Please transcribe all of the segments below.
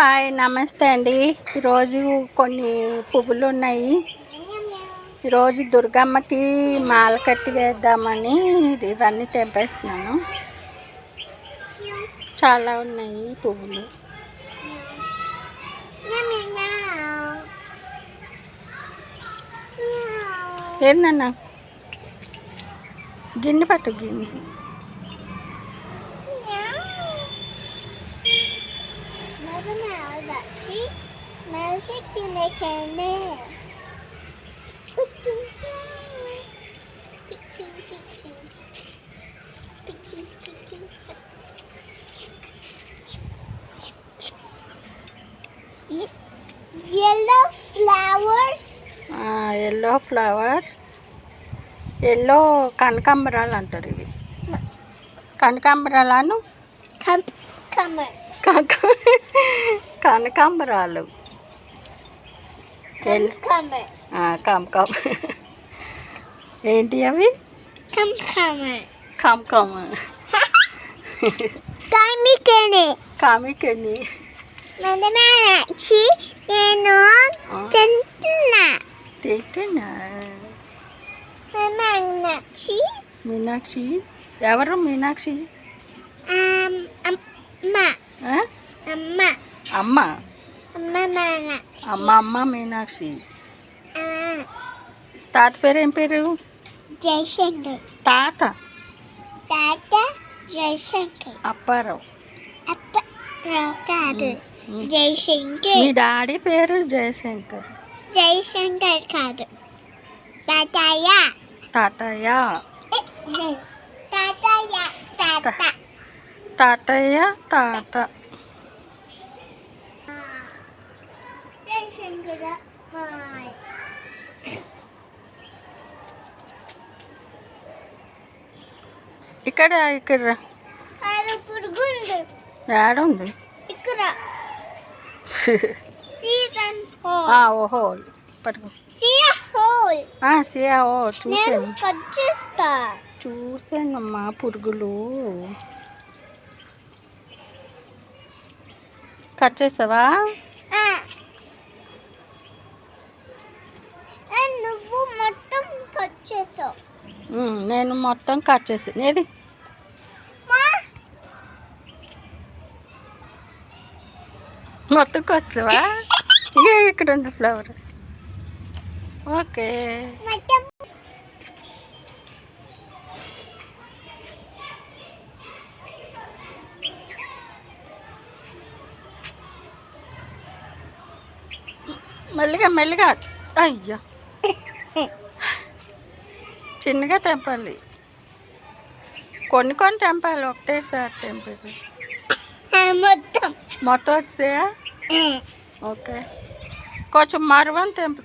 Hi నమస్తే అండి. ఈరోజు కొన్ని పువ్వులు ఉన్నాయి. ఈరోజు దుర్గమ్మకి మాల కట్టి వేద్దామని ఇవన్నీ తెంపేస్తున్నాను. చాలా ఉన్నాయి పువ్వులు. ఏందన్నా గిన్నె పట్టు గిన్నె. ఎల్లో ఫ్లవర్స్, ఎల్లో కనకాంబరాలు అంటారు. ఇవి కనకాంబరాలను కనకాంబరాలు కమకమ ఏంటి అవి? కమకమ కామికెని నేను తింటున్నా. మీనాక్షి ఎవరు? మీనాక్షి అమ్మ అమ్మ మీనాక్షి. తాత పేరు ఏం పేరు? జయశంకర్. తాత జయశంకర్. అప్పారావు. కాదు, జయశంకర్. మీ డాడీ పేరు జయశంకర్. జయశంకర్ కాదు, తాతయ్య. తాతయ్య తాత. తాతయ్య తాత. జయశంకర్. ఇక్కడ ఇక్కడ ఏడుంది? ఇక్కడ ఓహో పట్టుకో. చూసానమ్మా పురుగులు. కట్ చేస్తావా? నువ్వు మొత్తం కట్ చేసావు. నేను మొత్తం కట్ చేసాను. ఏది మొత్తం కొస్తావా? ఇక్కడ ఉంది ఫ్లవర్. ఓకే. మెల్లిగా మెల్లిగా. అయ్యో చిన్నగా తెంపాలి. కొన్ని కొన్ని తెంపాలి, ఒకటేసారి తెంపేది. మొత్తం వచ్చాయా? ఓకే. కొంచెం మరవని తెంపు.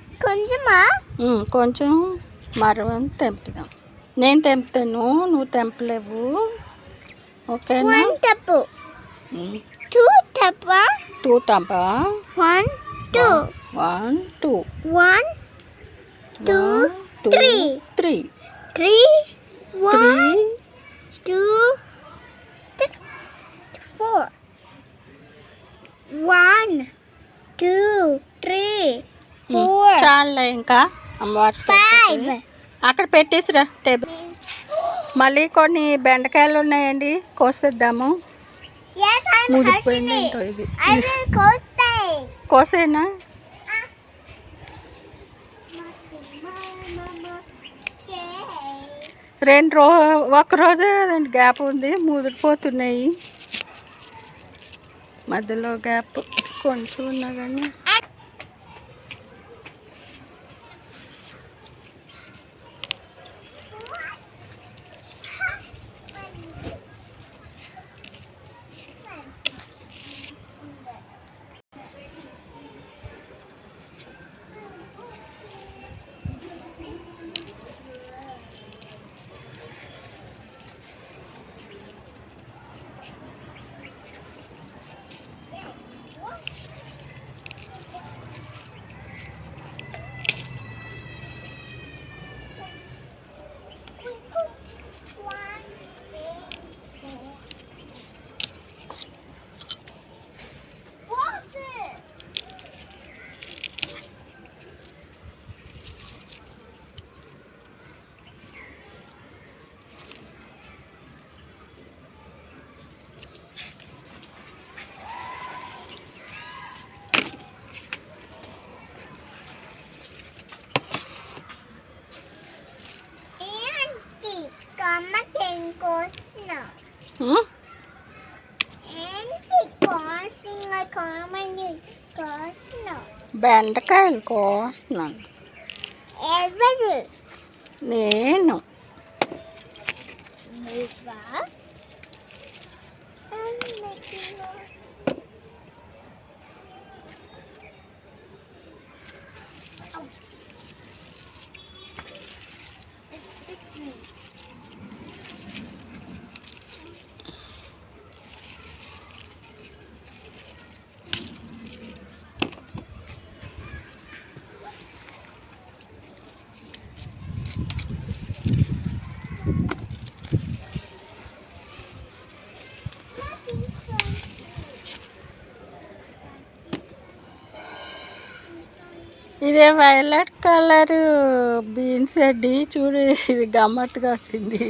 కొంచెం మరవని తెంపుదాం. నేను తెంపుతాను, నువ్వు తెంపలేవు. ఓకేనా? Two Tampa. 1 2 1 2 3 1 2 4 1 2 3 4. చాలా ఇంకా అమ్మవారి అక్కడ పెట్టేసిరా టేబుల్. మళ్ళీ కొన్ని బెండకాయలు ఉన్నాయండి, కోసేద్దాము. ముదిరిపోయింది ఏంటో ఇది. కోసేనా? ఒక్కరోజే గ్యాప్ ఉంది, ముదిరిపోతున్నాయి. మధ్యలో గ్యాప్ కొంచెం ఉన్నా కానీ. కాసింగ్ కామని కాసిన బెండకాయలు కోస్తున్నాను. ఎవరు నేను నువ్వా ఇదే వైలెట్ కలర్ బీన్స్ అండి. చూడు, ఇది గమ్మత్తుగా వచ్చింది.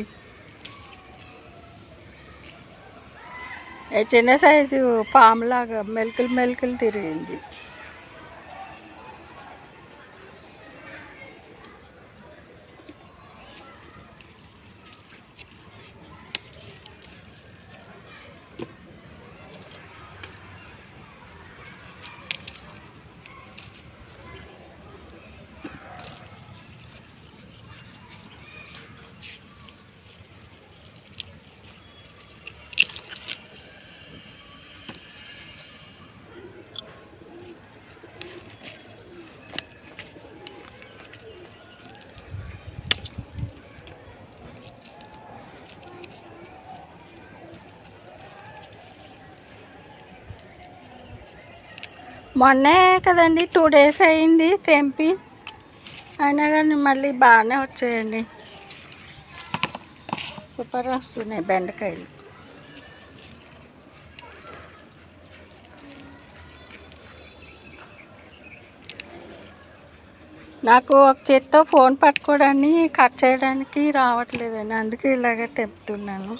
చిన్న సైజు పాములాగా మెలికలు మెలికలు తిరిగింది. మొన్నే కదండి 2 days అయింది తెంపి, అయినా కానీ మళ్ళీ బాగానే వచ్చాయండి. సూపర్ వస్తున్నాయి బెండకాయలు. నాకు ఒక చేత్తో ఫోన్ పట్టుకోవడానికి కట్ చేయడానికి రావట్లేదండి, అందుకే ఇలాగే తెంపుతున్నాను.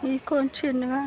ఈ కొంచెం చిన్నగా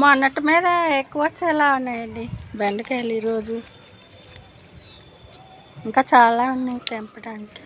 మొన్నటి మీద ఎక్కువ వచ్చేలా ఉన్నాయండి బెండకాయలు. ఈరోజు ఇంకా చాలా ఉన్నాయి తెంపడానికి.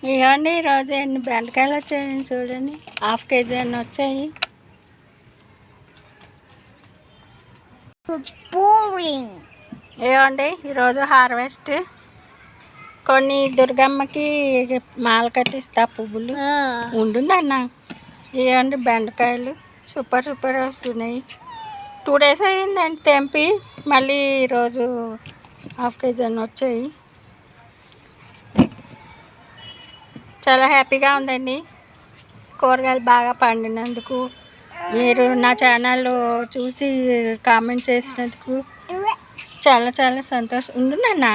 ఇవ్వండి ఈరోజు ఎన్ని బెండకాయలు వచ్చాయండి చూడండి, 1/2 kg అన్నీ వచ్చాయి. Boring. ఇవ్వండి ఈరోజు హార్వెస్ట్. కొన్ని దుర్గమ్మకి మాల కట్టిస్తా పువ్వులు ఉండు నాన్న. ఇవ్వండి బెండకాయలు సూపర్ సూపర్ వస్తున్నాయి. 2 days అయ్యిందండి తెంపి, మళ్ళీ ఈరోజు 1/2 kg అన్నీ వచ్చాయి. చాలా హ్యాపీగా ఉందండి కూరగాయలు బాగా పండినందుకు. మీరు నా ఛానల్ చూసి కామెంట్ చేసినందుకు చాలా చాలా సంతోషం. ఉండు నాన్న,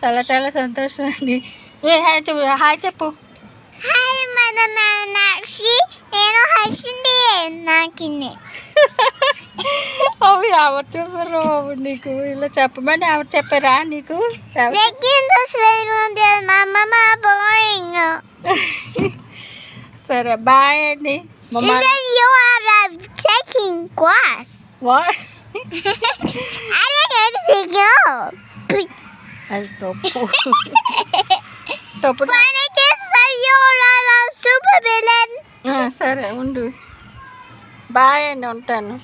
చాలా చాలా సంతోషం అండి. హాయ్ చెప్పు. Hi, Madam Meenakshi. నేను హర్షింది నాకిన్ని. అవి ఎవరు చెప్పారు బాబు నీకు? ఇలా చెప్పమని ఎవరు చెప్పారా నీకు? boring. సరే బాయ్ అండి. You are taking grass. I didn't think you. అది తప్పు తప్పు. Super villain. సరే ఉండు, బాయ్ అండి, ఉంటాను.